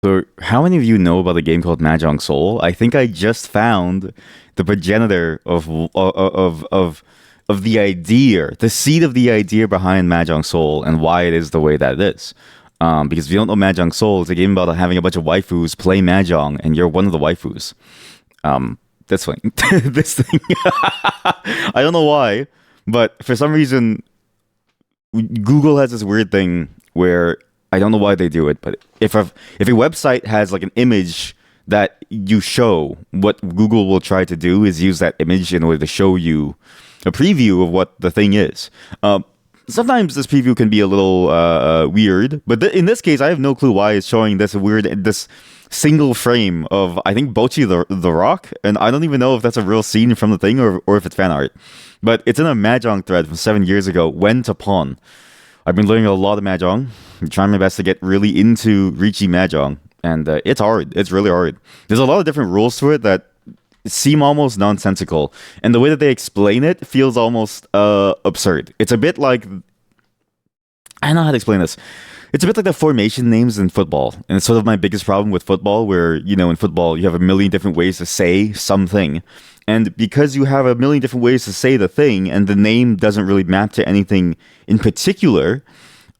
So, how many of you know about a game called Mahjong Soul? I think I just found the progenitor of the idea, the seed of the idea behind Mahjong Soul, and why it is the way that it is. Because if you don't know Mahjong Soul, it's a game about having a bunch of waifus play Mahjong, and you're one of the waifus. This thing, this thing. I don't know why, but for some reason, Google has this weird thing where I don't know why they do it, but if a website has like an image that you show, what Google will try to do is use that image in order to show you a preview of what the thing is. Sometimes this preview can be a little weird, but in this case, I have no clue why it's showing this single frame of I think Bochi the Rock, and I don't even know if that's a real scene from the thing or if it's fan art. But it's in a Mahjong thread from 7 years ago. When to pawn. I've been learning a lot of Mahjong. I'm trying my best to get really into Riichi Mahjong, and it's hard. It's really hard. There's a lot of different rules to it that seem almost nonsensical, and the way that they explain it feels almost absurd. It's a bit like I don't know how to explain this. It's a bit like the formation names in football, and it's sort of my biggest problem with football, where in football you have a million different ways to say something. And because you have a million different ways to say the thing, and the name doesn't really map to anything in particular,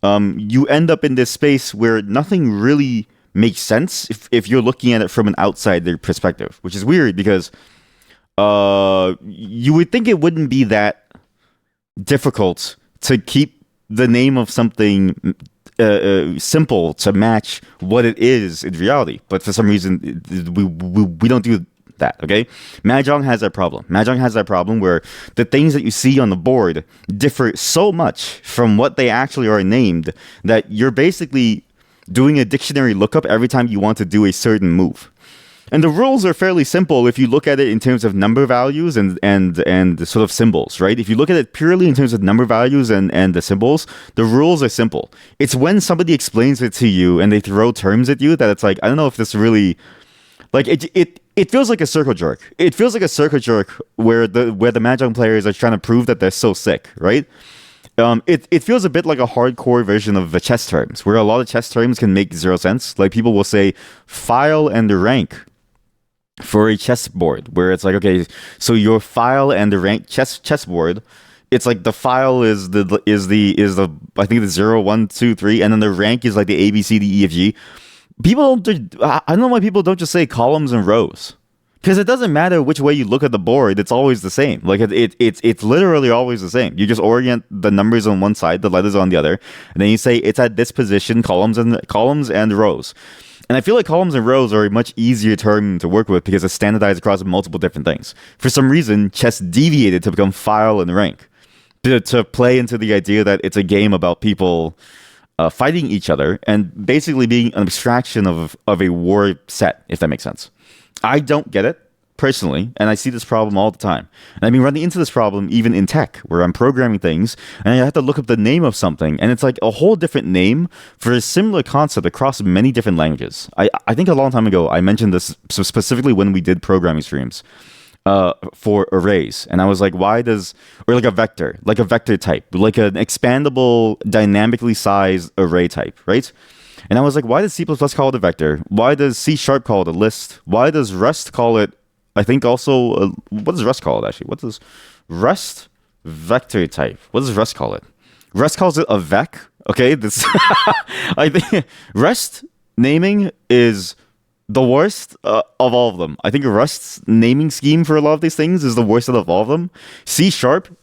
you end up in this space where nothing really makes sense if you're looking at it from an outsider perspective, which is weird because you would think it wouldn't be that difficult to keep the name of something simple to match what it is in reality. But for some reason, we don't do that, okay? Mahjong has that problem. Mahjong has that problem where the things that you see on the board differ so much from what they actually are named that you're basically doing a dictionary lookup every time you want to do a certain move. And the rules are fairly simple if you look at it in terms of number values and sort of symbols, right? If you look at it purely in terms of number values and the symbols, the rules are simple. It's when somebody explains it to you and they throw terms at you that it's like, I don't know if this really like it feels like a circle jerk. It feels like a circle jerk where the Mahjong players are trying to prove that they're so sick, right? It feels a bit like a hardcore version of the chess terms, where a lot of chess terms can make zero sense. Like people will say file and rank for a chessboard, where it's like, okay, so your file and the rank chessboard, it's like the file is the I think the 0, 1, 2, 3, and then the rank is like the A B C D E F G. People don't, I don't know why people don't just say columns and rows, because it doesn't matter which way you look at the board, it's always the same. Like it's literally always the same. You just orient the numbers on one side, the letters on the other, and then you say it's at this position, columns and rows. And I feel like columns and rows are a much easier term to work with because it's standardized across multiple different things. For some reason, chess deviated to become file and rank, to play into the idea that it's a game about people fighting each other and basically being an abstraction of a war set, if that makes sense. I don't get it personally, and I see this problem all the time. And I've been running into this problem even in tech, where I'm programming things and I have to look up the name of something, and it's like a whole different name for a similar concept across many different languages. I think a long time ago I mentioned this specifically when we did programming streams for arrays, and I was like, why does, or like a vector type, like an expandable dynamically sized array type, right? And I was like, why does C++ call it a vector? Why does C# call it a list? Why does Rust call it, I think also what does Rust call it actually? What does Rust vector type, what does Rust call it? Rust calls it a vec. Okay, this I think Rust naming is the worst of all of them. I think Rust's naming scheme for a lot of these things is the worst of all of them. C#,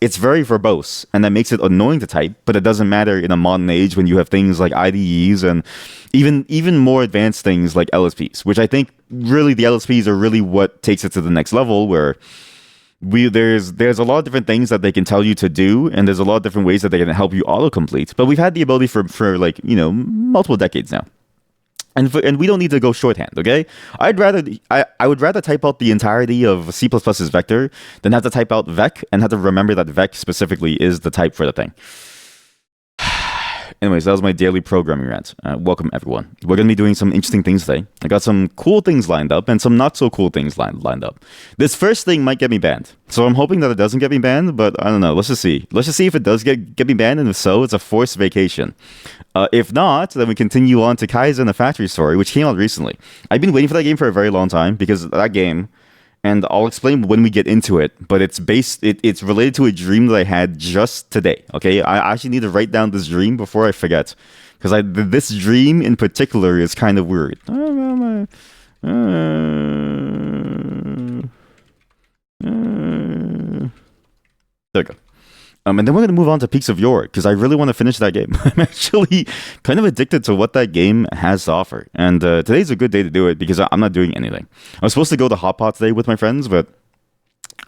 it's very verbose, and that makes it annoying to type, but it doesn't matter in a modern age when you have things like IDEs and even more advanced things like LSPs, which I think really the LSPs are really what takes it to the next level, where there's a lot of different things that they can tell you to do, and there's a lot of different ways that they can help you autocomplete. But we've had the ability for like, multiple decades now. And we don't need to go shorthand, okay? I would rather type out the entirety of C++'s vector than have to type out vec and have to remember that vec specifically is the type for the thing. Anyways, that was my daily programming rant. Welcome, everyone. We're going to be doing some interesting things today. I got some cool things lined up and some not so cool things lined up. This first thing might get me banned. So I'm hoping that it doesn't get me banned, but I don't know. Let's just see. Let's just see if it does get me banned, and if so, it's a forced vacation. If not, then we continue on to Kaizen the Factory Story, which came out recently. I've been waiting for that game for a very long time because that game, and I'll explain when we get into it, but it's related to a dream that I had just today. Okay, I actually need to write down this dream before I forget, because this dream in particular is kind of weird. There we go. And then we're going to move on to Peaks of Yore, because I really want to finish that game. I'm actually kind of addicted to what that game has to offer. And today's a good day to do it, because I'm not doing anything. I was supposed to go to Hot Pot today with my friends, but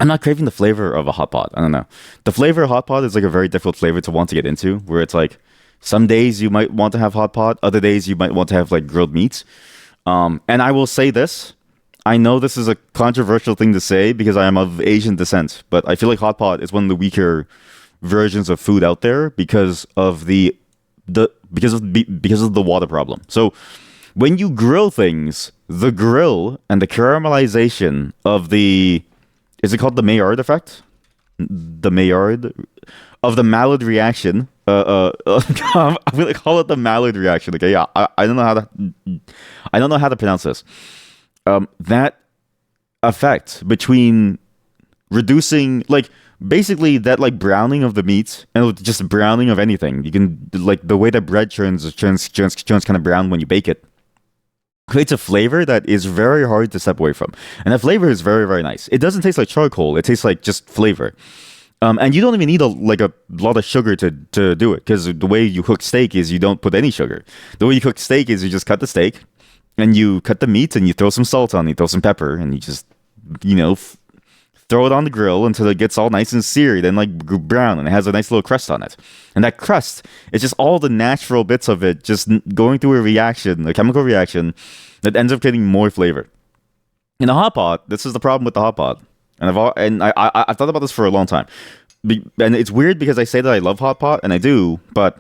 I'm not craving the flavor of a Hot Pot. I don't know. The flavor of Hot Pot is like a very difficult flavor to want to get into, where it's like, some days you might want to have Hot Pot, other days you might want to have like grilled meats. And I will say this. I know this is a controversial thing to say because I am of Asian descent, but I feel like Hot Pot is one of the weaker versions of food out there because of the water problem. So when you grill things, the grill and the caramelization of is it called the Maillard effect? The Maillard of the Maillard reaction. I'm gonna call it the Maillard reaction. Okay, yeah, I don't know how to pronounce this. That effect between reducing, like, basically that like browning of the meat and just browning of anything. You can, like, the way that bread turns kind of brown when you bake it, creates a flavor that is very hard to step away from. And that flavor is very, very nice. It doesn't taste like charcoal. It tastes like just flavor. And you don't even need a lot of sugar to do it, because the way you cook steak is you don't put any sugar. The way you cook steak is you just cut the steak and you cut the meat and you throw some salt on it, you throw some pepper, and you just, throw it on the grill until it gets all nice and seared and like brown, and it has a nice little crust on it. And that crust is just all the natural bits of it just going through a reaction, a chemical reaction that ends up getting more flavor. In a hot pot, this is the problem with the hot pot. And I've thought about this for a long time. And it's weird because I say that I love hot pot, and I do, but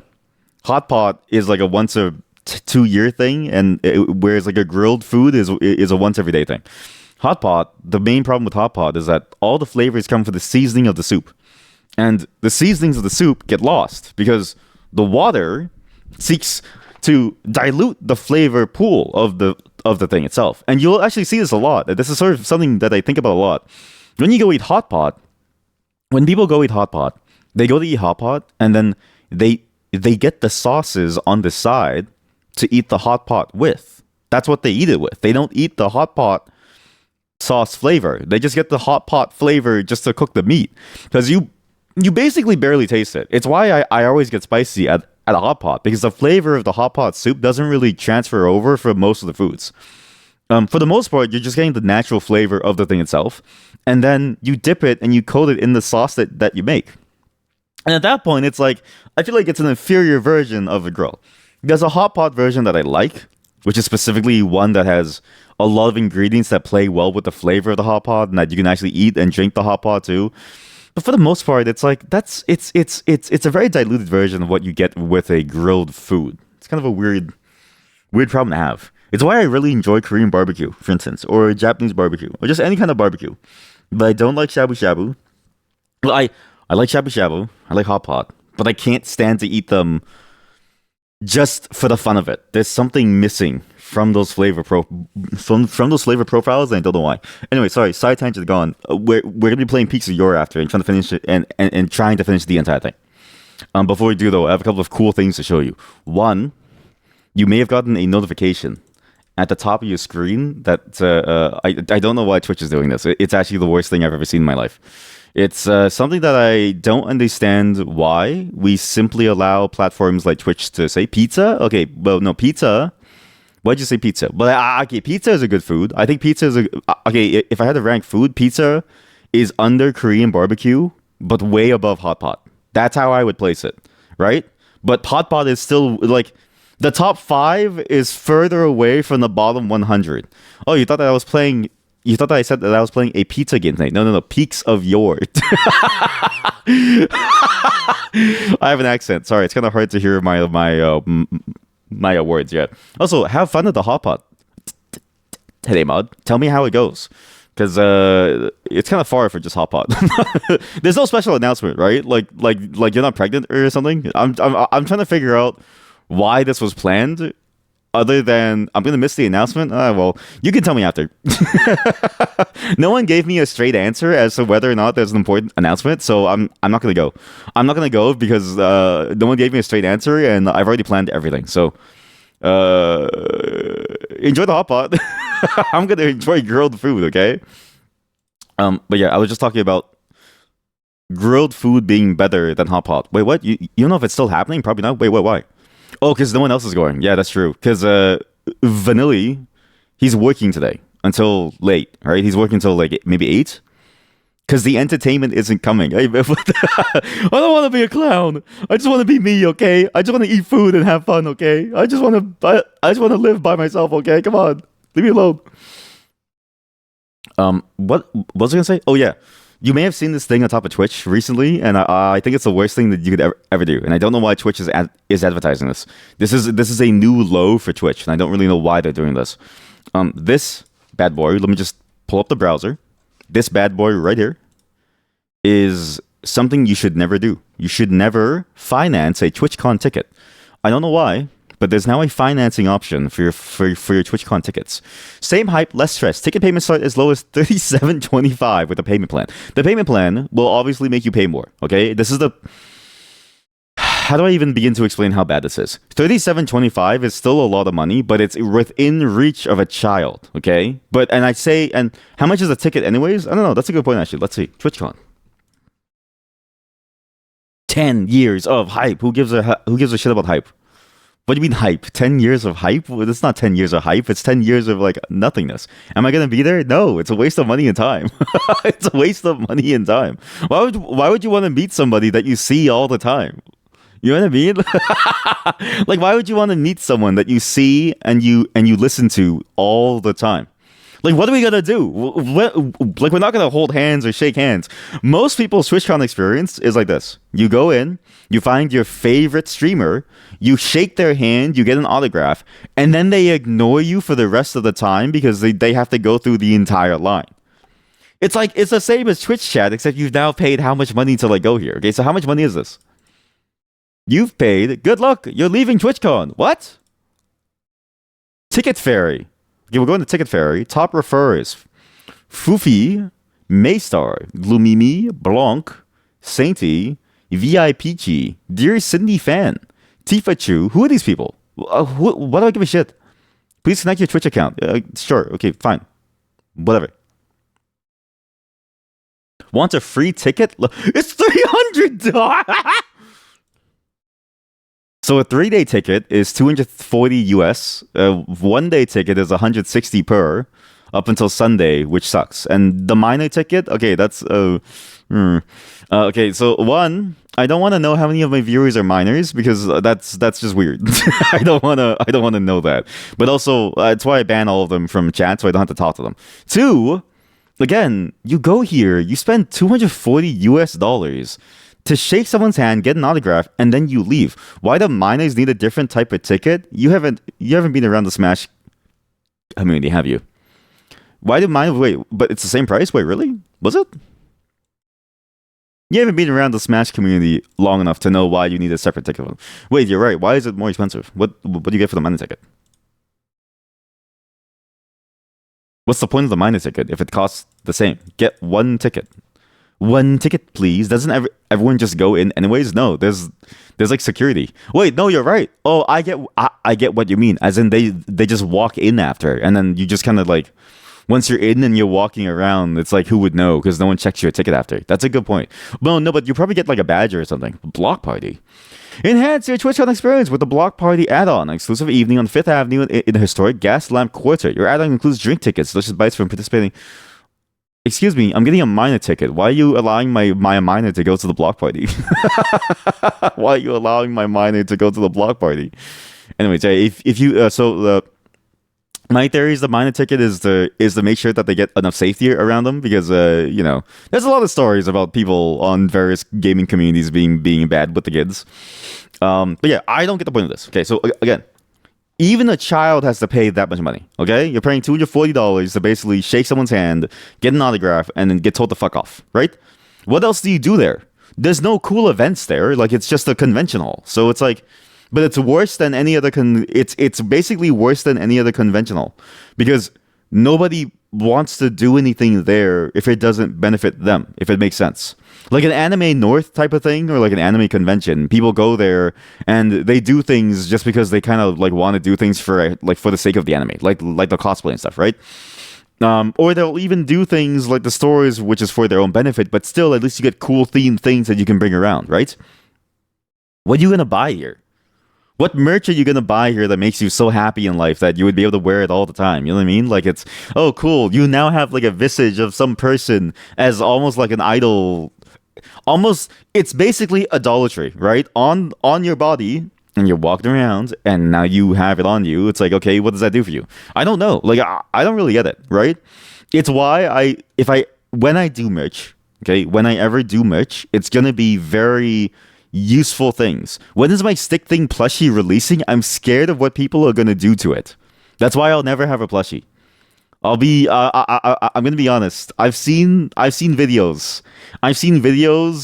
hot pot is like a once a 2-year thing, and whereas like a grilled food is a once every day thing. Hot pot, the main problem with hot pot is that all the flavors come from the seasoning of the soup. And the seasonings of the soup get lost because the water seeks to dilute the flavor pool of the thing itself. And you'll actually see this a lot. This is sort of something that I think about a lot. When you go eat hot pot, when people go eat hot pot, they go to eat hot pot, and then they get the sauces on the side to eat the hot pot with. That's what they eat it with. They don't eat the hot pot sauce flavor. They just get the hot pot flavor just to cook the meat, because you basically barely taste it. It's why I always get spicy at a hot pot, because the flavor of the hot pot soup doesn't really transfer over for most of the foods. For the most part, you're just getting the natural flavor of the thing itself, and then you dip it and you coat it in the sauce that you make. And at that point, it's like, I feel like it's an inferior version of a grill. There's a hot pot version that I like, which is specifically one that has a lot of ingredients that play well with the flavor of the hot pot, and that you can actually eat and drink the hot pot too. But for the most part, it's like it's a very diluted version of what you get with a grilled food. It's kind of a weird problem to have. It's why I really enjoy Korean barbecue, for instance, or Japanese barbecue, or just any kind of barbecue. But I don't like shabu shabu. Well, I like shabu shabu. I like hot pot, but I can't stand to eat them just for the fun of it. There's something missing from those flavor from those flavor profiles, and I don't know why. Anyway, sorry, side tangent gone. We're gonna be playing Peaks of Yore after, and trying to finish it, and trying to finish the entire thing. Before we do though, I have a couple of cool things to show you. One, you may have gotten a notification at the top of your screen that I don't know why Twitch is doing this. It's actually the worst thing I've ever seen in my life. It's something that I don't understand why we simply allow platforms like Twitch to say pizza. Okay, well, no, pizza. Why'd you say pizza? Well, okay, pizza is a good food. I think pizza is okay, if I had to rank food, pizza is under Korean barbecue, but way above hot pot. That's how I would place it, right? But hot pot is still, like, the top 5 is further away from the bottom 100. Oh, you thought that I was playing You thought that I said that I was playing a pizza game tonight. No, no, no. Peaks of Yore. I have an accent. Sorry, it's kind of hard to hear my words yet. Also, have fun at the hot pot today, Mod. Tell me how it goes. Because it's kind of far for just hot pot. There's no special announcement, right? Like you're not pregnant or something. I'm trying to figure out why this was planned. Other than I'm gonna miss the announcement. Well, you can tell me after. No one gave me a straight answer as to whether or not there's an important announcement, so I'm not gonna go. I'm not gonna go because no one gave me a straight answer, and I've already planned everything. So enjoy the hot pot. I'm gonna enjoy grilled food. Okay. But yeah, I was just talking about grilled food being better than hot pot. Wait, what? You don't know if it's still happening? Probably not. Wait, why? Oh, because no one else is going. Yeah, that's true. Because Vanilli, he's working today until late, right? He's working until like maybe 8. Because the entertainment isn't coming. I don't want to be a clown. I just want to be me, okay? I just want to eat food and have fun, okay? I just want to live by myself, okay? Come on, leave me alone. What was I gonna say? Oh yeah. You may have seen this thing on top of Twitch recently, and I think it's the worst thing that you could ever do. And I don't know why Twitch is advertising this. This is a new low for Twitch, and I don't really know why they're doing this. This bad boy, let me just pull up the browser. This bad boy right here is something you should never do. You should never finance a TwitchCon ticket. I don't know why, but there's now a financing option for your TwitchCon tickets. Same hype, less stress. Ticket payments start as low as $37.25 with a payment plan. The payment plan will obviously make you pay more. Okay, this is the. How do I even begin to explain how bad this is? $37.25 is still a lot of money, but it's within reach of a child. Okay, and how much is a ticket anyways? I don't know. That's a good point actually. Let's see. TwitchCon. 10 years of hype. Who gives a shit about hype? What do you mean hype? 10 years of hype? Well, it's not 10 years of hype. It's 10 years of like nothingness. Am I going to be there? No, it's a waste of money and time. It's a waste of money and time. Why would you want to meet somebody that you see all the time? You know what I mean? Like, why would you want to meet someone that you see and you listen to all the time? Like, what are we going to do? Like, we're not going to hold hands or shake hands. Most people's TwitchCon experience is like this. You go in, you find your favorite streamer, you shake their hand, you get an autograph, and then they ignore you for the rest of the time because they have to go through the entire line. It's like, it's the same as Twitch chat, except you've now paid how much money to like go here. Okay, so how much money is this? You've paid. Good luck. You're leaving TwitchCon. What? Ticket Fairy. Okay, we're going to Ticket Fairy. Top referrers: Fufi, Maystar, Glumimi, Blanc, Sainty, VIPG, Dear Cindy Fan, Tifa Chu. Who are these people? What do I give a shit? Please connect your Twitch account. Sure. Okay, fine. Whatever. Want a free ticket? It's $300. So a 3-day ticket is $240 US. A 1-day ticket is $160 per, up until Sunday, which sucks. And the minor ticket, okay, that's okay. So one, I don't want to know how many of my viewers are minors because that's just weird. I don't want to know that. But also, that's why I ban all of them from chat, so I don't have to talk to them. Two, again, you go here, you spend $240 US to shake someone's hand, get an autograph, and then you leave. Why do minors need a different type of ticket? You haven't been around the Smash community, have you? Why do minors wait? But it's the same price. Wait, really? Was it? You haven't been around the Smash community long enough to know why you need a separate ticket. Wait, you're right. Why is it more expensive? What do you get for the minor ticket? What's the point of the minor ticket if it costs the same? Get one ticket. One ticket, please. Doesn't everyone just go in anyways? No, there's like security. Wait, no, you're right. Oh, I get what you mean. As in they just walk in after, and then you just kind of like, once you're in and you're walking around, it's like, who would know? Because no one checks your ticket after. That's a good point. Well, no, but you probably get like a badge or something. Block party. Enhance your TwitchCon experience with the Block Party add-on. Exclusive evening on 5th Avenue in the historic Gaslamp Quarter. Your add-on includes drink tickets, delicious bites from participating. Excuse me, I'm getting a minor ticket. Why are you allowing my minor to go to the block party? Why are you allowing my minor to go to the block party? Anyways, if you My theory is the minor ticket is to make sure that they get enough safety around them because there's a lot of stories about people on various gaming communities being bad with the kids. But yeah, I don't get the point of this. Okay, so again, even a child has to pay that much money. Okay, you're paying $240 to basically shake someone's hand, get an autograph, and then get told to fuck off. Right? What else do you do there? There's no cool events there. Like it's just a convention hall. So it's like, but it's worse than any other. It's basically worse than any other conventional because nobody wants to do anything there if it doesn't benefit them. If it makes sense, like an anime north type of thing or like an anime convention, people go there and they do things just because they kind of like want to do things for the sake of the anime, like the cosplay and stuff, right? Or they'll even do things like the stores, which is for their own benefit, but still, at least you get cool themed things that you can bring around, right? What are you gonna buy here? What merch are you gonna buy here that makes you so happy in life that you would be able to wear it all the time? You know what I mean? Like it's, oh cool, you now have like a visage of some person as almost like an idol. Almost, it's basically idolatry, right? On your body, and you're walking around, and now you have it on you. It's like, okay, what does that do for you? I don't know. Like I don't really get it, right? It's why when I do merch, okay, when I ever do merch, it's gonna be very useful things. When is my stick thing plushie releasing? I'm scared of what people are gonna do to it. That's why I'll never have a plushie. I'm gonna be honest. I've seen videos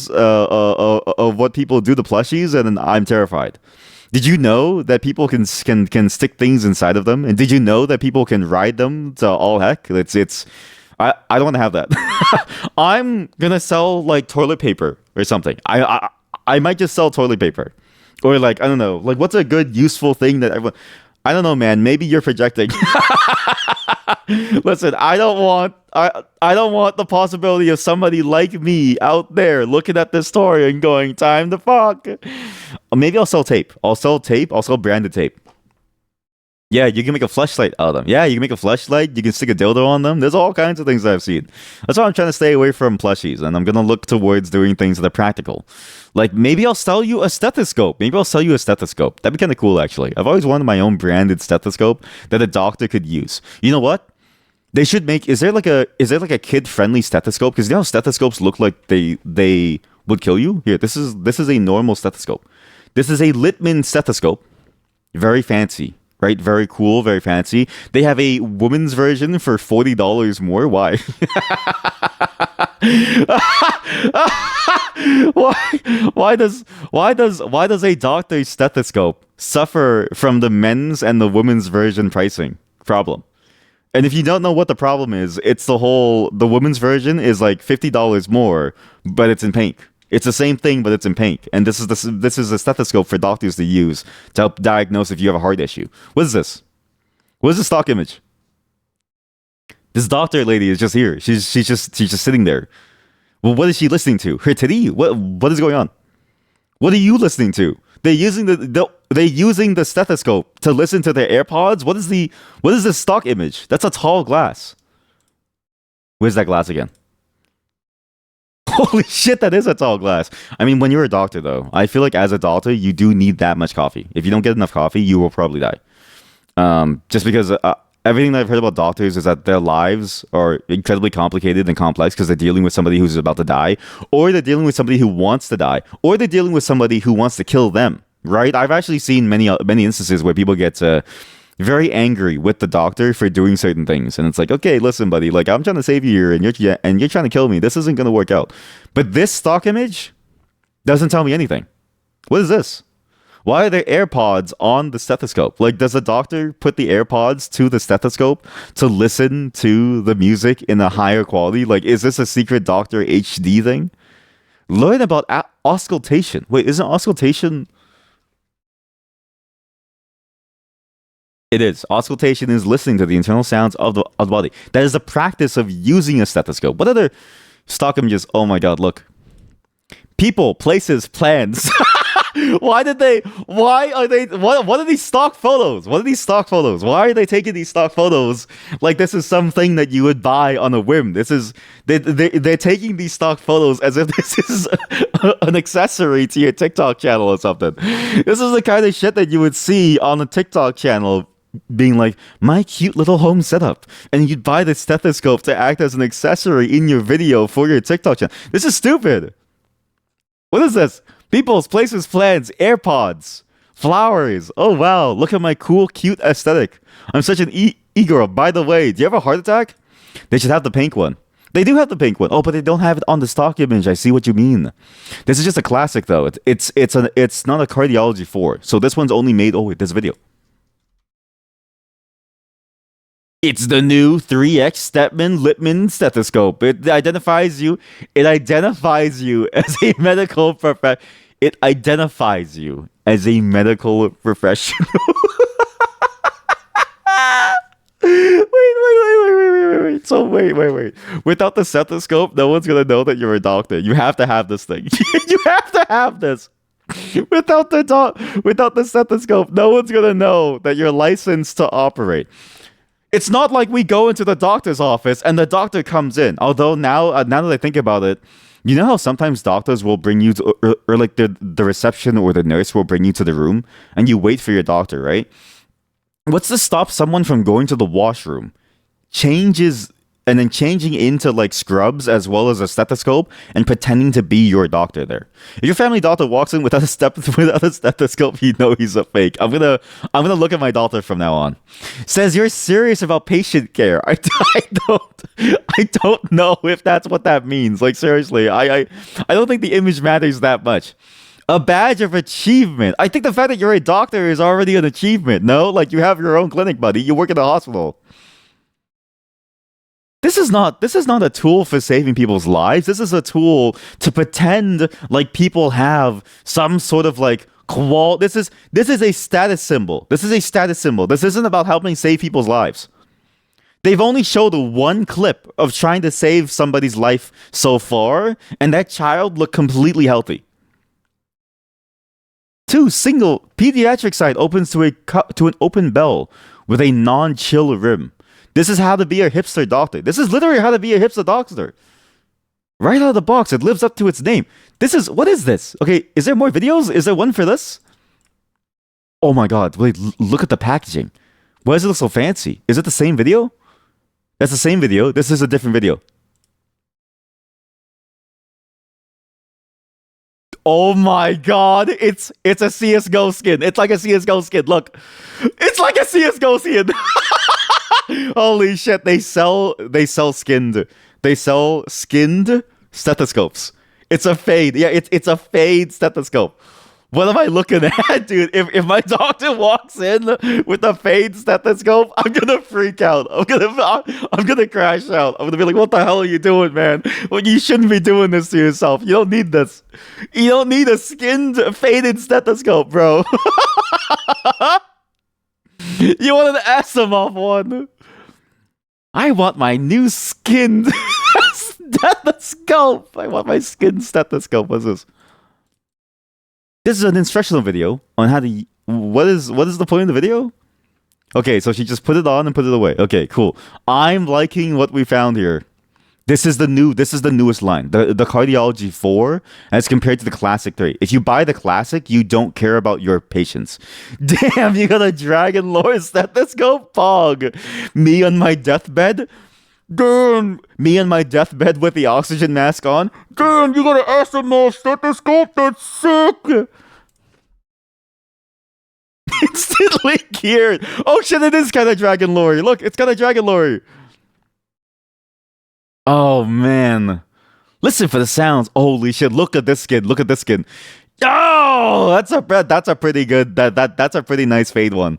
of what people do to plushies, and I'm terrified. Did you know that people can stick things inside of them? And did you know that people can ride them to all heck? I don't want to have that. I'm gonna sell like toilet paper or something. I might just sell toilet paper, or like I don't know, like what's a good useful thing that everyone. I don't know, man. Maybe you're projecting. Listen, I don't want the possibility of somebody like me out there looking at this story and going, "Time to fuck." Maybe I'll sell tape. I'll sell tape. I'll sell branded tape. Yeah, you can make a fleshlight out of them. Yeah, you can make a fleshlight. You can stick a dildo on them. There's all kinds of things that I've seen. That's why I'm trying to stay away from plushies, and I'm gonna look towards doing things that are practical. Like maybe I'll sell you a stethoscope. That'd be kind of cool, actually. I've always wanted my own branded stethoscope that a doctor could use. You know what? They should make. Is there like a kid friendly stethoscope? Because you know how stethoscopes look like they would kill you. Here, this is a normal stethoscope. This is a Littmann stethoscope. Very fancy. Right, very cool, very fancy. They have a woman's version for $40 more. Why? why does a doctor's stethoscope suffer from the men's and the women's version pricing problem? And if you don't know what the problem is, it's the women's version is like $50 more, but it's in pink. It's the same thing, but it's in pink. And this is a stethoscope for doctors to use to help diagnose if you have a heart issue. What is this? What is the stock image? This doctor lady is just here. She's just sitting there. Well, what is she listening to? Her titty? What is going on? What are you listening to? They're using the stethoscope to listen to their AirPods. What is the stock image? That's a tall glass. Where's that glass again? Holy shit, that is a tall glass. I mean, when you're a doctor, though, I feel like as a doctor, you do need that much coffee. If you don't get enough coffee, you will probably die. Just because everything that I've heard about doctors is that their lives are incredibly complicated and complex because they're dealing with somebody who's about to die, or they're dealing with somebody who wants to die, or they're dealing with somebody who wants to kill them, right? I've actually seen many instances where people get very angry with the doctor for doing certain things, and it's like, okay, listen, buddy, like I'm trying to save you here, and you're trying to kill me. This isn't going to work out. But this stock image doesn't tell me anything. What is this? Why are there AirPods on the stethoscope? Like, does the doctor put the AirPods to the stethoscope to listen to the music in a higher quality? Like, is this a secret Doctor HD thing? Learn about auscultation. Wait, isn't auscultation? It is. Auscultation is listening to the internal sounds of the body. That is the practice of using a stethoscope. What other stock images? Oh my god, look. People, places, plans. What are these stock photos? What are these stock photos? Why are they taking these stock photos like this is something that you would buy on a whim? They're taking these stock photos as if this is an accessory to your TikTok channel or something. This is the kind of shit that you would see on a TikTok channel being like, my cute little home setup. And you'd buy the stethoscope to act as an accessory in your video for your TikTok channel. This is stupid. What is this? People's, places, plans, AirPods, flowers. Oh, wow. Look at my cool, cute aesthetic. I'm such an e-girl. By the way, do you have a heart attack? They should have the pink one. They do have the pink one. Oh, but they don't have it on the stock image. I see what you mean. This is just a classic, though. It's not a cardiology 4. So this one's only made. Oh, wait, this video. It's the new 3X Stepman Lippmann stethoscope. It identifies you. It identifies you as a medical professional. It identifies you as a medical professional. Wait. So wait. Without the stethoscope, no one's gonna know that you're a doctor. You have to have this thing. You have to have this. Without the stethoscope, no one's gonna know that you're licensed to operate. It's not like we go into the doctor's office and the doctor comes in. Although now that I think about it, you know how sometimes doctors will bring you to, or like the reception or the nurse will bring you to the room and you wait for your doctor, right? What's to stop someone from going to the washroom, changing into like scrubs as well as a stethoscope and pretending to be your doctor there? If your family doctor walks in without a stethoscope, you know he's a fake. I'm gonna look at my doctor from now on. Says you're serious about patient care. I don't know if that's what that means. Like seriously, I don't think the image matters that much. A badge of achievement. I think the fact that you're a doctor is already an achievement. No, like you have your own clinic, buddy. You work in a hospital. This is not a tool for saving people's lives. This is a tool to pretend like people have some sort of like this is a status symbol. This is a status symbol. This isn't about helping save people's lives. They've only showed one clip of trying to save somebody's life so far, and that child looked completely healthy. 2, single pediatric side opens to an open bell with a non-chill rim. This is how to be a hipster doctor. This is literally how to be a hipster doctor. Right out of the box, it lives up to its name. What is this? Okay, is there more videos? Is there one for this? Oh my god, wait, look at the packaging. Why does it look so fancy? Is it the same video? That's the same video. This is a different video. Oh my god, it's a CSGO skin. It's like a CSGO skin. Look. It's like a CSGO skin. Holy shit, they sell skinned stethoscopes. It's a fade. Yeah, it's a fade stethoscope. What am I looking at, dude? If my doctor walks in with a fade stethoscope, I'm gonna freak out. I'm gonna crash out. I'm gonna be like, "What the hell are you doing, man? Well, you shouldn't be doing this to yourself. You don't need this. You don't need a skinned faded stethoscope, bro." You wanted to ask them off one. I want my new skinned stethoscope. I want my skinned stethoscope. What's this? This is an instructional video on how to. What is the point of the video? Okay, so she just put it on and put it away. Okay, cool. I'm liking what we found here. This is the newest line. The Cardiology 4 as compared to the Classic 3. If you buy the Classic, you don't care about your patients. Damn, you got a Dragonlore stethoscope? Pog. Me on my deathbed? Damn. Me on my deathbed with the oxygen mask on? Damn, you got an SML stethoscope? That's sick. Instantly geared. Oh shit, it is kind of Dragonlore. Look, it's kind of Dragonlore. Oh man, listen for the sounds. Holy shit! Look at this skin. Look at this skin. Oh, that's a pretty good. That's a pretty nice fade one.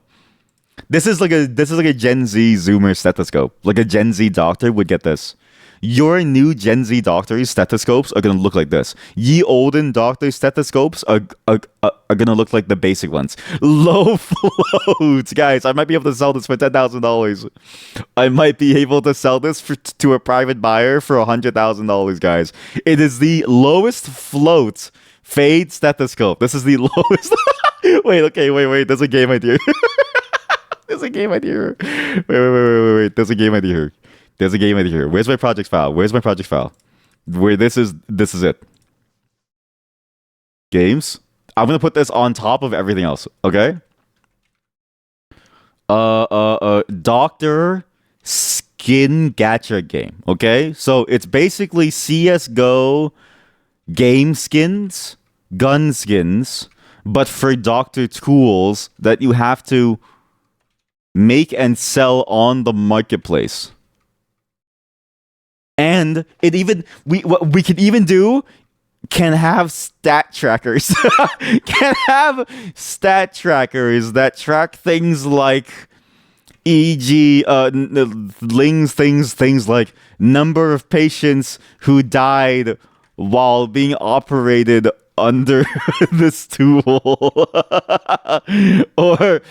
This is like a Gen Z Zoomer stethoscope. Like a Gen Z doctor would get this. Your new Gen Z doctor's stethoscopes are gonna look like this. Ye olden doctor stethoscopes are gonna look like the basic ones. Low floats, guys. I might be able to sell this for $10,000. I might be able to sell this to a private buyer for $100,000, guys. It is the lowest float fade stethoscope. This is the lowest. Wait. There's a game idea. There's a game idea. Wait. There's a game idea here. There's a game idea here. Where's my project file? Where this is it. Games. I'm gonna put this on top of everything else. Okay. Doctor Skin Gacha game. Okay, so it's basically CS:GO game skins, gun skins, but for Doctor tools that you have to make and sell on the marketplace. And it even what we can even do can have stat trackers. Can have stat trackers that track things like e.g. Things like number of patients who died while being operated under this tool, or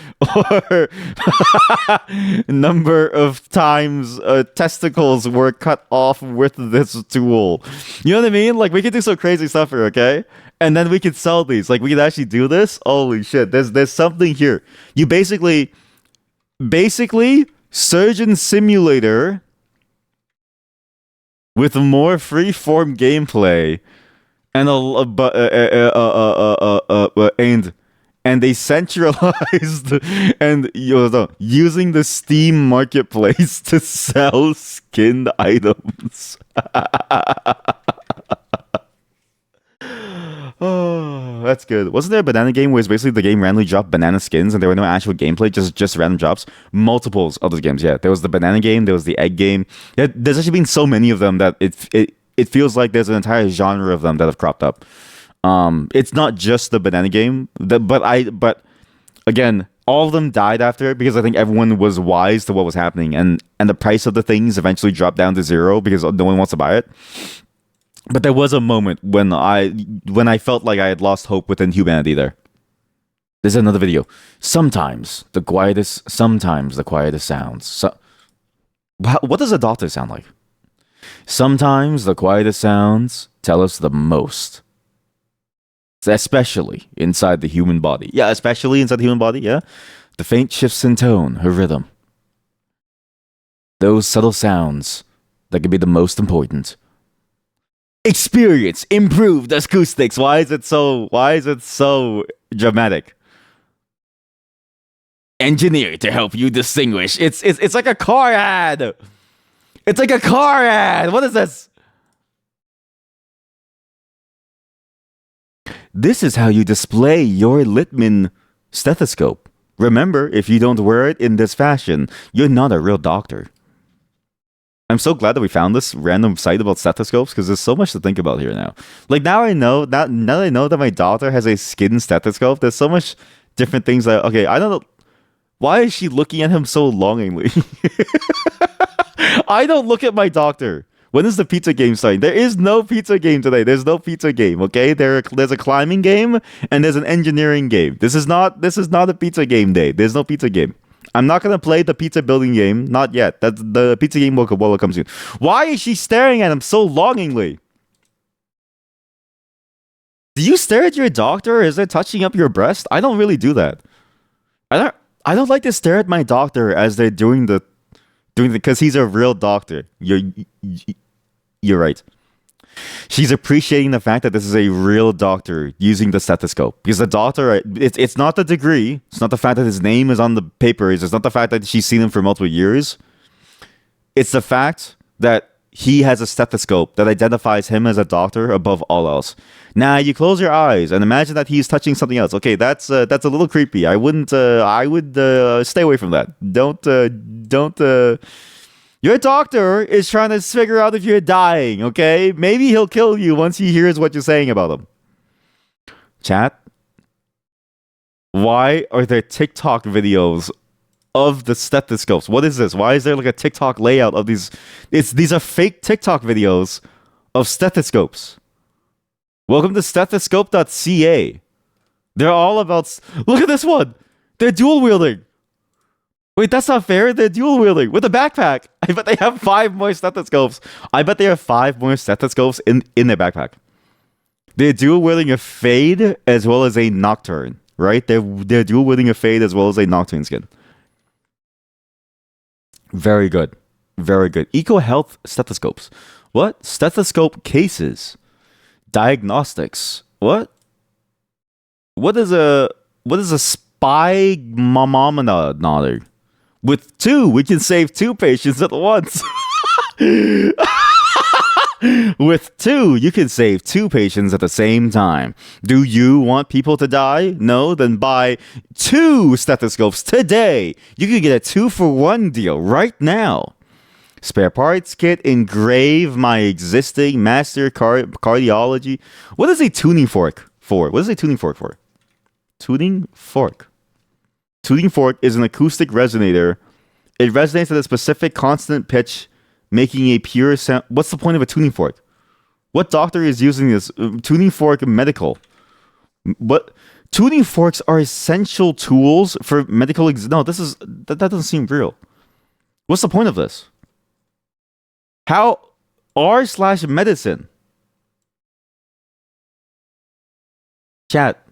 number of times testicles were cut off with this tool. You know what I mean? Like, we could do some crazy stuff here, okay? And then we could sell these. Like, we could actually do this. Holy shit! There's something here. You basically Surgeon Simulator with more free-form gameplay and and they centralized and using the Steam marketplace to sell skinned items. Oh, that's good. Wasn't there a banana game where it's basically the game randomly dropped banana skins and there were no actual gameplay, just random drops? Multiples of those games, yeah. There was the banana game, there was the egg game. Yeah, there's actually been so many of them that it feels like there's an entire genre of them that have cropped up. It's not just the banana game, but again, all of them died after it because I think everyone was wise to what was happening, and the price of the things eventually dropped down to zero because no one wants to buy it. But there was a moment when I felt like I had lost hope within humanity there. There's another video. Sometimes the quietest sounds. So, what does a doctor sound like? Sometimes the quietest sounds tell us the most. Especially inside the human body. Yeah, especially inside the human body, yeah. The faint shifts in tone, her rhythm. Those subtle sounds that could be the most important. Experience improved acoustics. Why is it so dramatic? Engineered to help you distinguish. It's like a car ad. It's like a car ad. What is this? This is how you display your Littmann stethoscope. Remember, if you don't wear it in this fashion, you're not a real doctor. I'm so glad that we found this random site about stethoscopes because there's so much to think about here now. Like, now I know that my daughter has a skin stethoscope, there's so much different things that, okay, I don't know. Why is she looking at him so longingly? I don't look at my doctor. When is the pizza game starting? There is no pizza game today. There's no pizza game, okay? There's a climbing game and there's an engineering game. This is not a pizza game day. There's no pizza game. I'm not gonna play the pizza building game. Not yet. That's the pizza game will come soon. Why is she staring at him so longingly? Do you stare at your doctor? Is it touching up your breast? I don't really do that. I don't like to stare at my doctor as they're doing the because he's a real doctor. You're right. She's appreciating the fact that this is a real doctor using the stethoscope. Because the doctor, it's not the degree. It's not the fact that his name is on the papers. It's not the fact that she's seen him for multiple years. It's the fact that he has a stethoscope that identifies him as a doctor above all else. Now, you close your eyes and imagine that he's touching something else. Okay, that's a little creepy. I would stay away from that. Don't. Your doctor is trying to figure out if you're dying, okay? Maybe he'll kill you once he hears what you're saying about him. Chat, why are there TikTok videos of the stethoscopes? What is this? Why is there like a TikTok layout of these? These are fake TikTok videos of stethoscopes. Welcome to stethoscope.ca. They're all about... Look at this one. They're dual wielding. Wait, that's not fair. They're dual wielding with a backpack. I bet they have 5 more stethoscopes. I bet they have 5 more stethoscopes in their backpack. They're dual wielding a fade as well as a nocturne, right? They're dual wielding a fade as well as a nocturne skin. Very good. Very good. Eco health stethoscopes. What? Stethoscope cases. Diagnostics. What? What is a spy mamamana? With two, we can save two patients at once. With two, you can save two patients at the same time. Do you want people to die? No? Then buy two stethoscopes today. You can get a 2-for-1 deal right now. Spare parts kit, engrave my existing master cardiology. What is a tuning fork for? What is a tuning fork for? Tuning fork. Tuning fork is an acoustic resonator. It resonates at a specific constant pitch, making a pure sound. What's the point of a tuning fork? What doctor is using this? Tuning fork medical. What? Tuning forks are essential tools for medical. No, that doesn't seem real. What's the point of this? How r/medicine? Chat.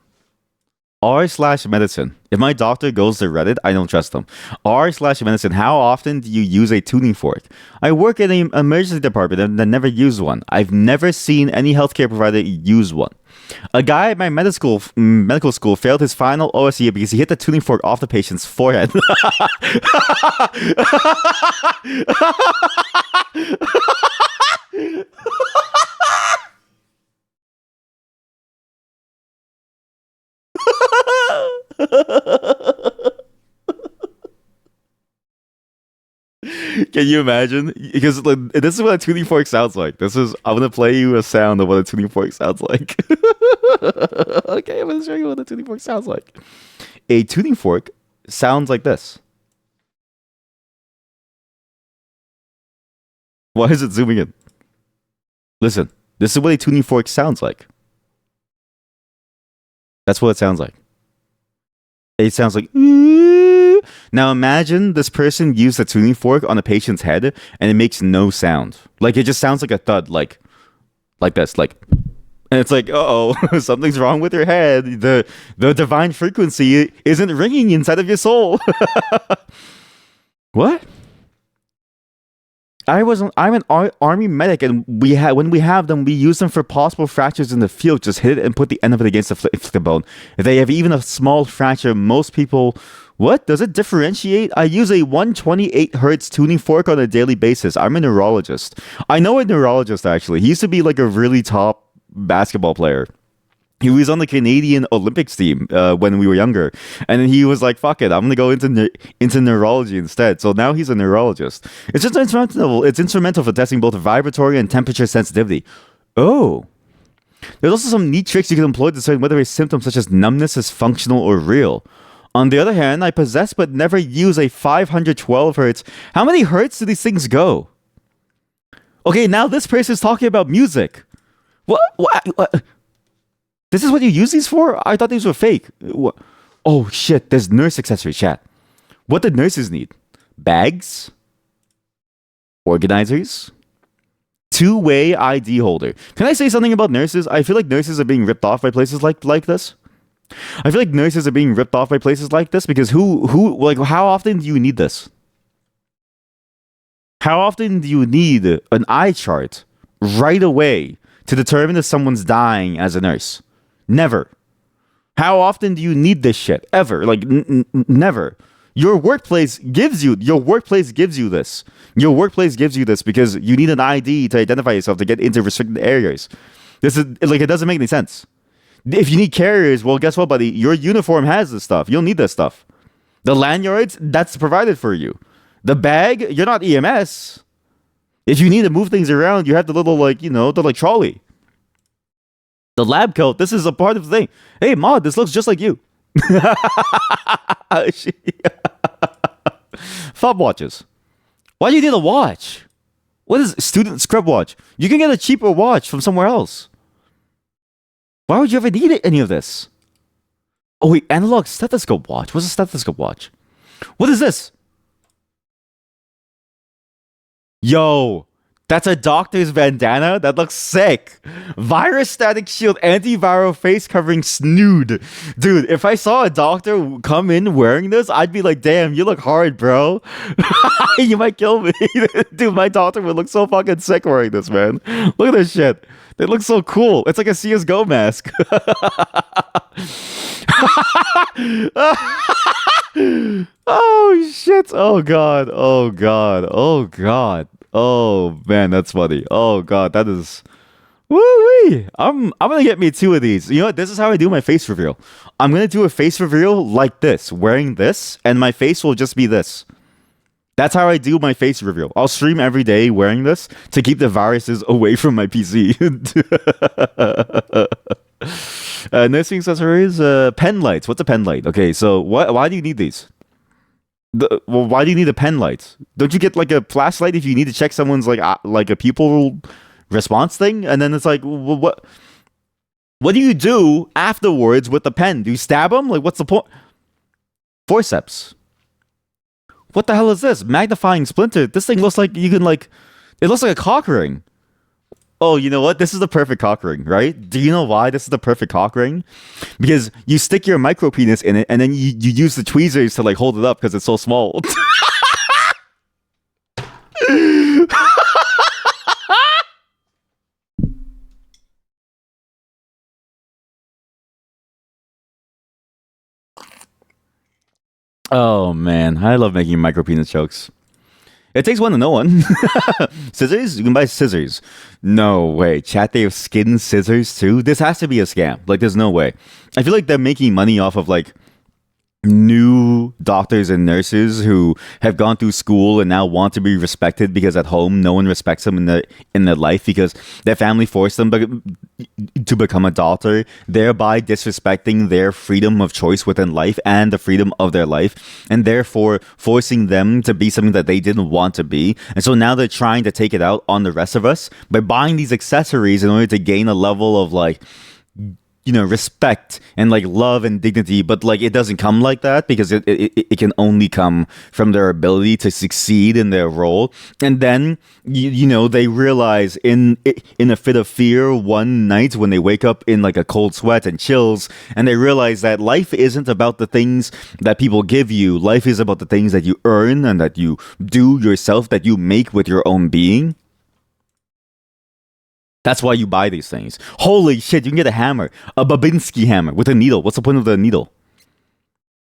r/medicine. If my doctor goes to Reddit, I don't trust them. r/medicine. How often do you use a tuning fork? I work in an emergency department and never use one. I've never seen any healthcare provider use one. A guy at my medical school failed his final OSCE because he hit the tuning fork off the patient's forehead. Can you imagine? Because this is what a tuning fork sounds like. I'm gonna play you a sound of what a tuning fork sounds like. Okay, I'm gonna show you what a tuning fork sounds like. A tuning fork sounds like this. Why is it zooming in? Listen, this is what a tuning fork sounds like. That's what it sounds like. It sounds like. Now imagine this person used a tuning fork on a patient's head and it makes no sound. Like it just sounds like a thud, like this, like. And it's like, uh-oh, something's wrong with your head. The divine frequency isn't ringing inside of your soul. What? I'm an army medic, and when we have them, we use them for possible fractures in the field. Just hit it and put the end of it against the bone. If they have even a small fracture, most people. What? Does it differentiate? I use a 128 hertz tuning fork on a daily basis. I'm a neurologist. I know a neurologist, actually. He used to be like a really top basketball player. He was on the Canadian Olympics team when we were younger. And then he was like, fuck it, I'm going to go into neurology instead. So now he's a neurologist. It's just instrumental. It's instrumental for testing both vibratory and temperature sensitivity. Oh. There's also some neat tricks you can employ to decide whether a symptom such as numbness is functional or real. On the other hand, I possess but never use a 512 hertz. How many hertz do these things go? Okay, now this person is talking about music. What? This is what you use these for? I thought these were fake. What? Oh shit, there's nurse accessory chat. What do nurses need? Bags? Organizers? Two-way ID holder. Can I say something about nurses? I feel like nurses are being ripped off by places like this. I feel like nurses are being ripped off by places like this because how often do you need this? How often do you need an eye chart right away to determine if someone's dying as a nurse? Never. How often do you need this shit? Ever. Like, never. Your workplace gives you this. Your workplace gives you this because you need an ID to identify yourself to get into restricted areas. This is like, it doesn't make any sense. If you need carriers, well, guess what, buddy? Your uniform has this stuff. You'll need this stuff. The lanyards, that's provided for you. The bag, you're not EMS. If you need to move things around, you have the little, the trolley. The lab coat, this is a part of the thing. Hey, Mod, this looks just like you. Fob watches. Why do you need a watch? What is student scrub watch? You can get a cheaper watch from somewhere else. Why would you ever need any of this? Oh wait, analog stethoscope watch. What's a stethoscope watch? What is this? Yo, that's a doctor's bandana? That looks sick. Virus static shield, antiviral face covering snood. Dude, if I saw a doctor come in wearing this, I'd be like, damn, you look hard, bro. You might kill me. Dude, my doctor would look so fucking sick wearing this, man. Look at this shit. They look so cool. It's like a CSGO mask. Oh shit! Oh god! Oh god! Oh god! Oh man, that's funny. Oh god, that is. Woo wee! I'm gonna get me two of these. You know what? This is how I do my face reveal. I'm gonna do a face reveal like this, wearing this, and my face will just be this. That's how I do my face reveal. I'll stream every day wearing this to keep the viruses away from my PC. Next thing accessories, pen lights. What's a pen light? Okay, so why do you need these? Well, why do you need a pen light? Don't you get like a flashlight if you need to check someone's like a pupil response thing? And then it's like, what do you do afterwards with the pen? Do you stab them? Like, what's the point? Forceps. What the hell is this? Magnifying splinter. This thing looks like you can like. It looks like a cock ring. Oh, you know what? This is the perfect cock ring, right? Do you know why this is the perfect cock ring? Because you stick your micro penis in it, and then you use the tweezers to like hold it up because it's so small. Oh man, I love making micro penis jokes. It takes one to know one. Scissors? You can buy scissors. No way. Chat, they have skin scissors too? This has to be a scam. Like, there's no way. I feel like they're making money off of, like, new doctors and nurses who have gone through school and now want to be respected because at home no one respects them in their life because their family forced them to become a doctor, thereby disrespecting their freedom of choice within life and the freedom of their life, and therefore forcing them to be something that they didn't want to be. And so now they're trying to take it out on the rest of us by buying these accessories in order to gain a level of like, you know, respect and like love and dignity, but like it doesn't come like that because it can only come from their ability to succeed in their role. And then you know, they realize in a fit of fear one night when they wake up in like a cold sweat and chills, and they realize that life isn't about the things that people give you. Life is about the things that you earn and that you do yourself, that you make with your own being. That's why you buy these things. Holy shit, you can get a hammer. A Babinski hammer with a needle. What's the point of the needle?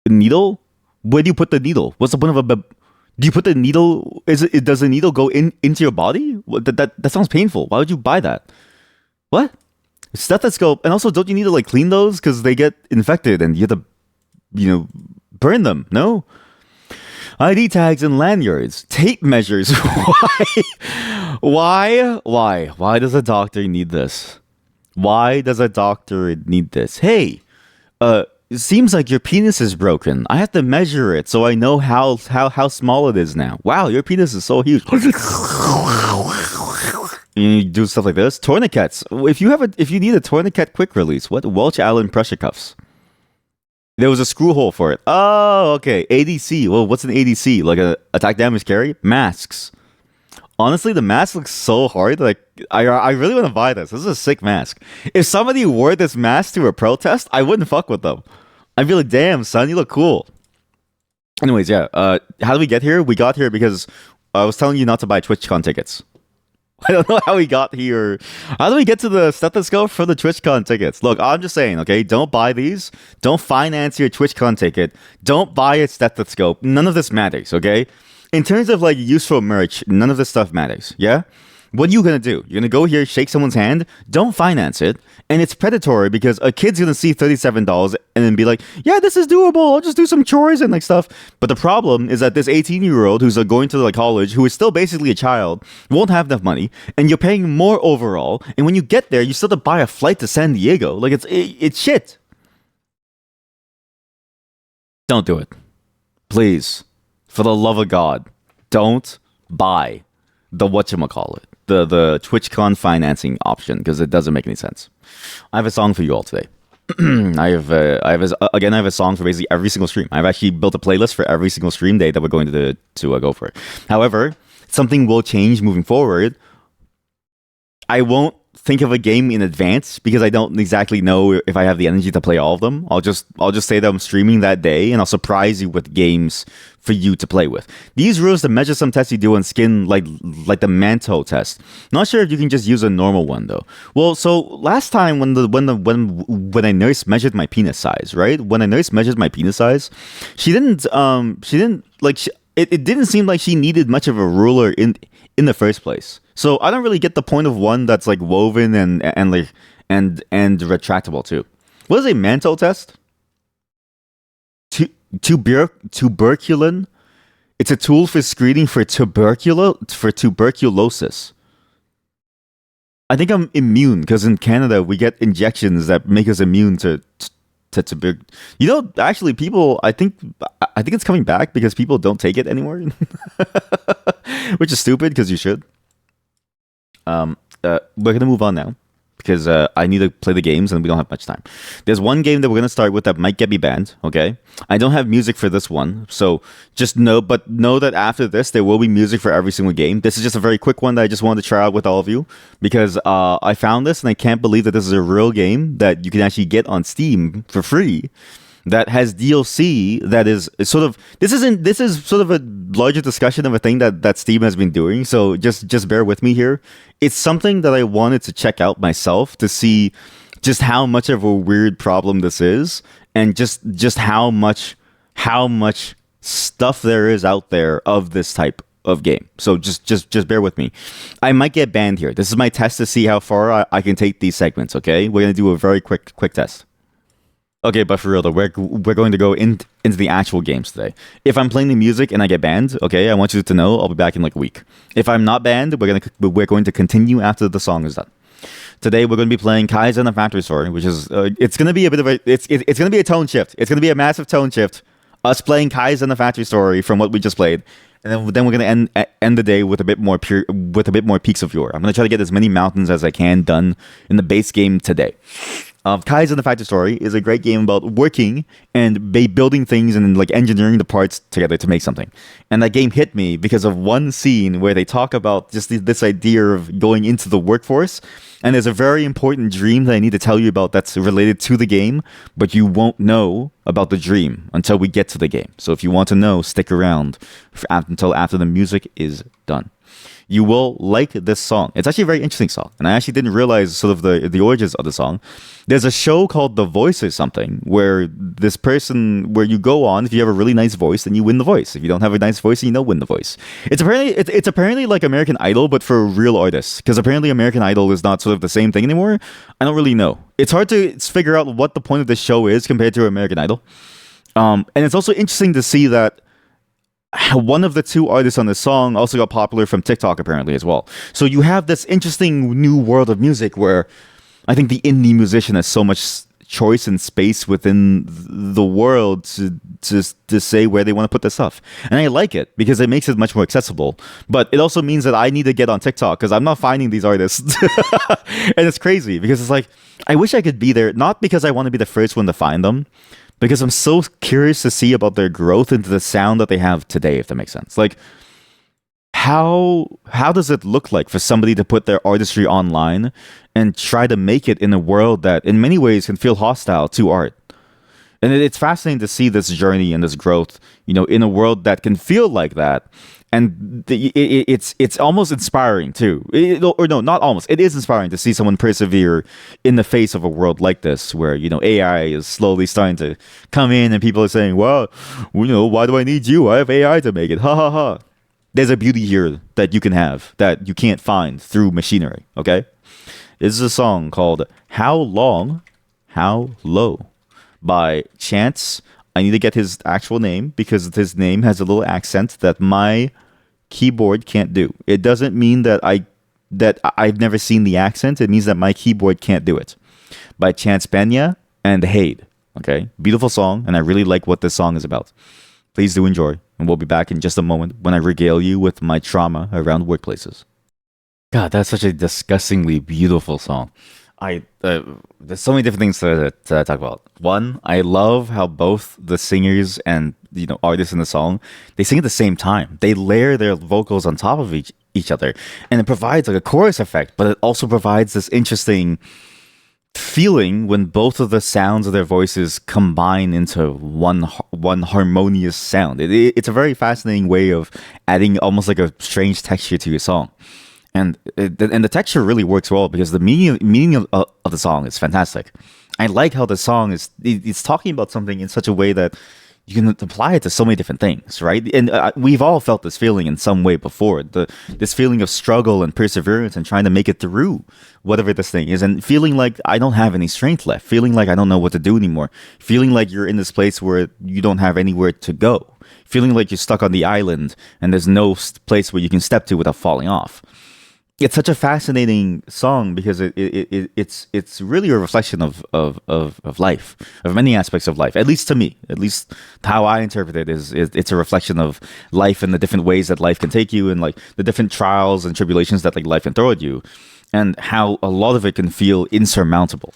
A needle? Where do you put the needle? What's the point of do you put the needle? Does the needle go into your body? That sounds painful. Why would you buy that? What? Stethoscope. And also, don't you need to like clean those? Because they get infected and you have to, you know, burn them. No? ID tags and lanyards. Tape measures. Why? Why does a doctor need this? Why does a doctor need this? Hey, it seems like your penis is broken. I have to measure it so I know how small it is now. Wow, your penis is so huge. You do stuff like this. Tourniquets. If you need a tourniquet quick release, what? Welch Allen pressure cuffs. There was a screw hole for it. Oh, okay. ADC. Well, what's an ADC? Like a attack damage carry? Masks. Honestly, the mask looks so hard. Like, I really want to buy this. This is a sick mask. If somebody wore this mask to a protest, I wouldn't fuck with them. I'd be like, damn, son, you look cool. Anyways, yeah. How did we get here? We got here because I was telling you not to buy TwitchCon tickets. I don't know how we got here. How do we get to the stethoscope for the TwitchCon tickets? Look, I'm just saying, okay? Don't buy these. Don't finance your TwitchCon ticket. Don't buy a stethoscope. None of this matters, okay? In terms of like useful merch, none of this stuff matters, yeah? What are you gonna do? You're gonna go here, shake someone's hand? Don't finance it. And it's predatory because a kid's gonna see $37 and then be like, yeah, this is doable. I'll just do some chores and like stuff. But the problem is that this 18-year-old who's going to like college, who is still basically a child, won't have enough money, and you're paying more overall. And when you get there, you still have to buy a flight to San Diego. Like it's shit. Don't do it, please. For the love of God, don't buy the whatchamacallit, the TwitchCon financing option, because it doesn't make any sense. I have a song for you all today. I have a song for basically every single stream. I've actually built a playlist for every single stream day that we're going to go for. However, something will change moving forward. I won't think of a game in advance because I don't exactly know if I have the energy to play all of them. I'll just say that I'm streaming that day, and I'll surprise you with games for you to play with. These rules to measure some tests you do on skin, like the Manto test. Not sure if you can just use a normal one though. Well, so last time when a nurse measured my penis size, right? When a nurse measured my penis size, she didn't like it didn't seem like she needed much of a ruler in the first place. So I don't really get the point of one that's like woven and retractable too. What is a Mantle test? Tuberculin. It's a tool for screening for tuberculosis. I think I'm immune because in Canada we get injections that make us immune to tuberculosis. You know, actually, people. I think it's coming back because people don't take it anymore, which is stupid because you should. We're gonna move on now because I need to play the games and we don't have much time. There's one game that we're gonna start with that might get me banned. Okay, I don't have music for this one, so just know that after this there will be music for every single game. This is just a very quick one that I just wanted to try out with all of you because I found this and I can't believe that this is a real game that you can actually get on Steam for free. That has DLC that is sort of this is sort of a larger discussion of a thing that Steam has been doing. So just bear with me here. It's something that I wanted to check out myself to see just how much of a weird problem this is, and just how much stuff there is out there of this type of game. So just bear with me. I might get banned here. This is my test to see how far I can take these segments. Okay, we're gonna do a very quick test. Okay, but for real though, we're going to go into the actual games today. If I'm playing the music and I get banned, okay, I want you to know I'll be back in like a week. If I'm not banned, we're going to continue after the song is done. Today we're going to be playing Kaizen: A Factory Story, which is it's going to be a bit of a it's going to be a tone shift. It's going to be a massive tone shift. Us playing Kaizen: A Factory Story from what we just played, and then we're going to end the day with a bit more peaks of yore. I'm going to try to get as many mountains as I can done in the base game today. Kaizen: The Factory Story is a great game about working and building things and like engineering the parts together to make something. And that game hit me because of one scene where they talk about just this idea of going into the workforce. And there's a very important dream that I need to tell you about that's related to the game, but you won't know about the dream until we get to the game. So if you want to know, stick around until after the music is done. You will like this song. It's actually a very interesting song, and I actually didn't realize sort of the origins of the song. There's a show called The Voice or something where where you go on if you have a really nice voice, then you win the voice. If you don't have a nice voice, then you don't win the voice. It's apparently like American Idol, but for real artists, because apparently American Idol is not sort of the same thing anymore. I don't really know. It's hard to figure out what the point of this show is compared to American Idol, and it's also interesting to see that one of the two artists on the song also got popular from TikTok apparently as well. So you have this interesting new world of music where I think the indie musician has so much choice and space within the world to say where they want to put their stuff. And I like it because it makes it much more accessible. But it also means that I need to get on TikTok because I'm not finding these artists. And it's crazy because it's like, I wish I could be there, not because I want to be the first one to find them, because I'm so curious to see about their growth into the sound that they have today, if that makes sense. Like, how does it look like for somebody to put their artistry online and try to make it in a world that in many ways can feel hostile to art? And it's fascinating to see this journey and this growth, in a world that can feel like that. And it's almost inspiring too. Or no, not almost. It is inspiring to see someone persevere in the face of a world like this, where AI is slowly starting to come in, and people are saying, "Well, why do I need you? I have AI to make it." Ha ha ha. There's a beauty here that you can have that you can't find through machinery. Okay, this is a song called "How Long, How Low" by Chance. I need to get his actual name because his name has a little accent that my keyboard can't do. It doesn't mean that I've never seen the accent. It means that my keyboard can't do it. By Chance Pena and Hade. Okay, beautiful song, and I really like what this song is about. Please do enjoy, and we'll be back in just a moment when I regale you with my trauma around workplaces. God, that's such a disgustingly beautiful song. There's so many different things to talk about. One, I love how both the singers and artists in the song, they sing at the same time. They layer their vocals on top of each other, and it provides like a chorus effect, but it also provides this interesting feeling when both of the sounds of their voices combine into one harmonious sound. It's a very fascinating way of adding almost like a strange texture to your song, and the texture really works well because the meaning of the song is fantastic. I like how the song it's talking about something in such a way that you can apply it to so many different things, right? And we've all felt this feeling in some way before. This feeling of struggle and perseverance and trying to make it through whatever this thing is, and feeling like I don't have any strength left, feeling like I don't know what to do anymore, feeling like you're in this place where you don't have anywhere to go, feeling like you're stuck on the island and there's no place where you can step to without falling off. It's such a fascinating song because it's really a reflection of life, of many aspects of life. At least to me, at least how I interpret it is it's a reflection of life and the different ways that life can take you, and like the different trials and tribulations that like life can throw at you, and how a lot of it can feel insurmountable.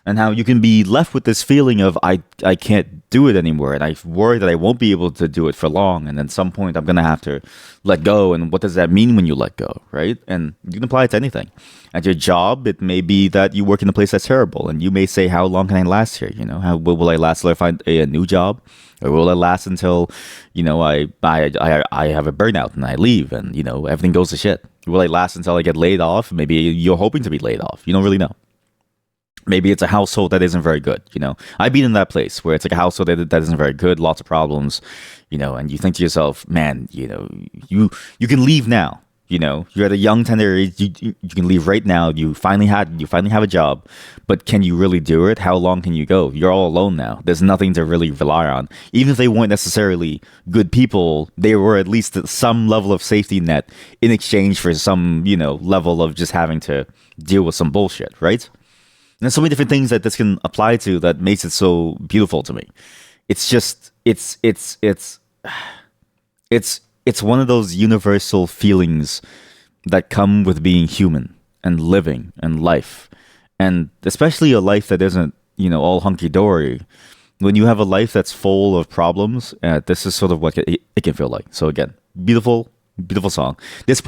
And how you can be left with this feeling of I can't do it anymore, and I worry that I won't be able to do it for long, and at some point I'm gonna have to let go. And what does that mean when you let go, right? And you can apply it to anything. At your job, it may be that you work in a place that's terrible, and you may say, "How long can I last here? You know, how will I last till I find a new job, or will I last until I have a burnout and I leave, and everything goes to shit? Will I last until I get laid off? Maybe you're hoping to be laid off. You don't really know." Maybe it's a household that isn't very good. I've been in that place where it's like a household that isn't very good, lots of problems, and you think to yourself, man, you can leave now. You're at a young tender age. You can leave right now. You finally have a job, but can you really do it? How long can you go? You're all alone now. There's nothing to really rely on. Even if they weren't necessarily good people, they were at least some level of safety net in exchange for some, level of just having to deal with some bullshit, right? And there's so many different things that this can apply to that makes it so beautiful to me. It's just it's one of those universal feelings that come with being human and living and life, and especially a life that isn't all hunky dory. When you have a life that's full of problems, this is sort of what it can feel like. So again, beautiful. Beautiful song. This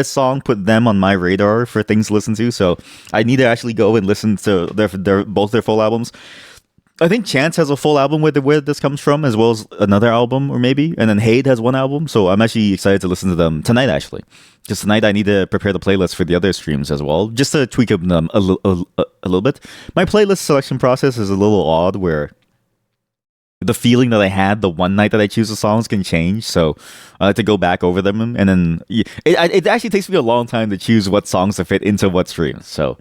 song put them on my radar for things to listen to. So I need to actually go and listen to both their full albums. I think Chance has a full album where this comes from, as well as another album, or maybe, and then Haid has one album. So I'm actually excited to listen to them tonight. Actually, just tonight I need to prepare the playlist for the other streams as well, just to tweak them a little bit. My playlist selection process is a little odd, where the feeling that I had the one night that I choose the songs can change. So I like to go back over them, and then it actually takes me a long time to choose what songs to fit into what streams. So,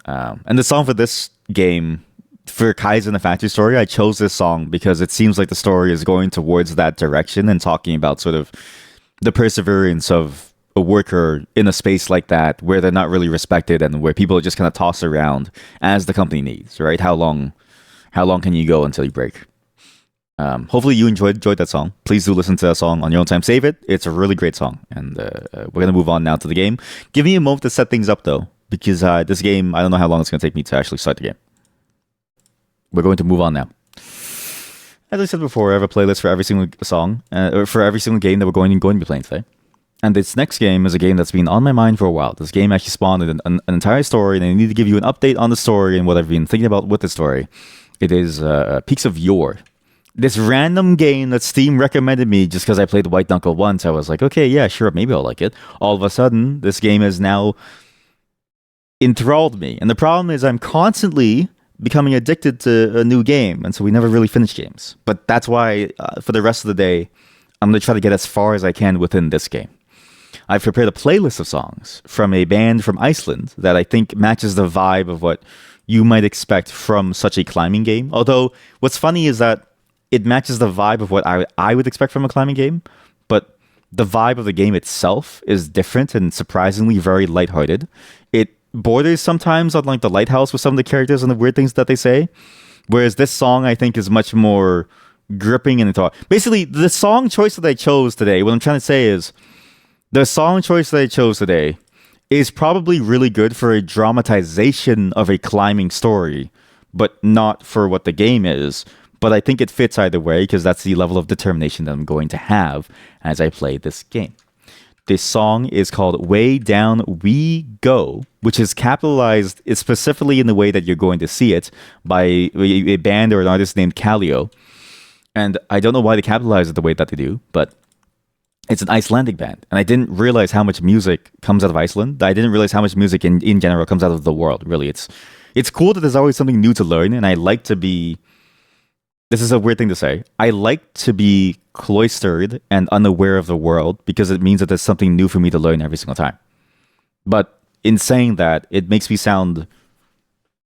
and the song for this game, for Kaizen the Factory Story, I chose this song because it seems like the story is going towards that direction and talking about sort of the perseverance of a worker in a space like that where they're not really respected and where people are just kind of tossed around as the company needs, right? How long can you go until you break? Hopefully you enjoyed that song. Please do listen to that song on your own time. Save it. It's a really great song. And we're going to move on now to the game. Give me a moment to set things up, though, because this game, I don't know how long it's going to take me to actually start the game. We're going to move on now. As I said before, I have a playlist for every single song, or for every single game that we're going to be playing today. And this next game is a game that's been on my mind for a while. This game actually spawned an entire story, and I need to give you an update on the story and what I've been thinking about with the story. It is Peaks of Yore. This random game that Steam recommended me just because I played White Knuckle once. I was like, okay, yeah, sure, maybe I'll like it. All of a sudden, this game has now enthralled me. And the problem is I'm constantly becoming addicted to a new game. And so we never really finish games. But that's why, for the rest of the day, I'm going to try to get as far as I can within this game. I've prepared a playlist of songs from a band from Iceland that I think matches the vibe of what you might expect from such a climbing game. Although, what's funny is that it matches the vibe of what I would expect from a climbing game, but the vibe of the game itself is different and surprisingly very lighthearted. It borders sometimes on like the Lighthouse with some of the characters and the weird things that they say, whereas this song I think is much more gripping and thought. Basically, the song choice that I chose today, what I'm trying to say is, the song choice that I chose today is probably really good for a dramatization of a climbing story, but not for what the game is. But I think it fits either way because that's the level of determination that I'm going to have as I play this game. This song is called Way Down We Go, which is capitalized specifically in the way that you're going to see it by a band or an artist named Callio. And I don't know why they capitalize it the way that they do, but it's an Icelandic band. And I didn't realize how much music comes out of Iceland. I didn't realize how much music in general comes out of the world, really. It's cool that there's always something new to learn, and I like to be... This is a weird thing to say. I like to be cloistered and unaware of the world because it means that there's something new for me to learn every single time. But in saying that, it makes me sound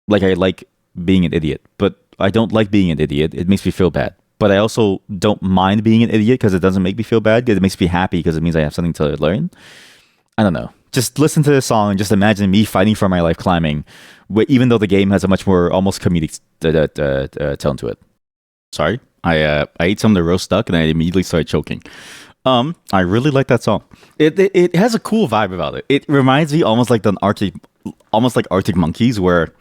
like I like being an idiot. But I don't like being an idiot. It makes me feel bad. But I also don't mind being an idiot because it doesn't make me feel bad. Because it makes me happy because it means I have something to learn. I don't know. Just listen to this song and just imagine me fighting for my life climbing, even though the game has a much more almost comedic tone to it. Sorry, I ate some of the roast duck and I immediately started choking. I really like that song. It has a cool vibe about it. It reminds me almost like Arctic Monkeys, where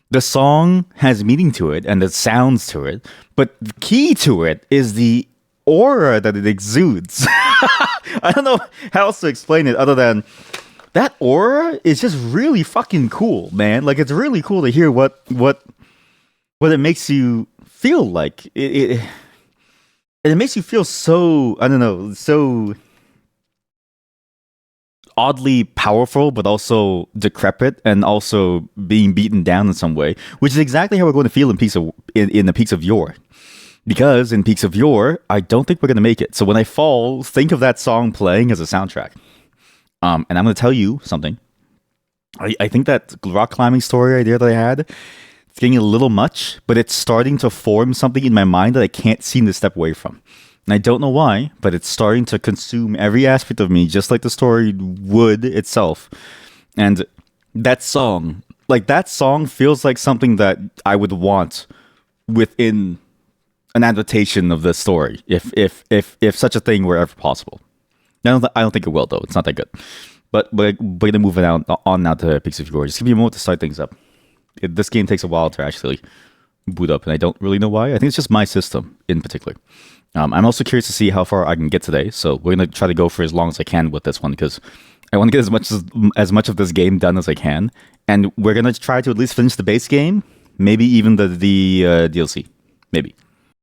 the song has meaning to it and the sounds to it, but the key to it is the aura that it exudes. I don't know how else to explain it other than that aura is just really fucking cool, man. Like, it's really cool to hear what it makes you feel like. It makes you feel so, I don't know, so oddly powerful, but also decrepit and also being beaten down in some way, which is exactly how we're going to feel in the Peaks of Yore. Because in Peaks of Yore, I don't think we're going to make it. So when I fall, think of that song playing as a soundtrack. And I'm going to tell you something. I think that rock climbing story idea that I had, it's getting a little much, but it's starting to form something in my mind that I can't seem to step away from. And I don't know why, but it's starting to consume every aspect of me, just like the story would itself. And that song feels like something that I would want within an adaptation of the story, if such a thing were ever possible. I don't think it will, though. It's not that good. But we're going to move it on now to Peaks of Yore. Just give me a moment to start things up. This game takes a while to actually boot up, and I don't really know why. I think it's just my system in particular. I'm also curious to see how far I can get today, so we're going to try to go for as long as I can with this one, because I want to get as much of this game done as I can, and we're going to try to at least finish the base game, maybe even the DLC. Maybe.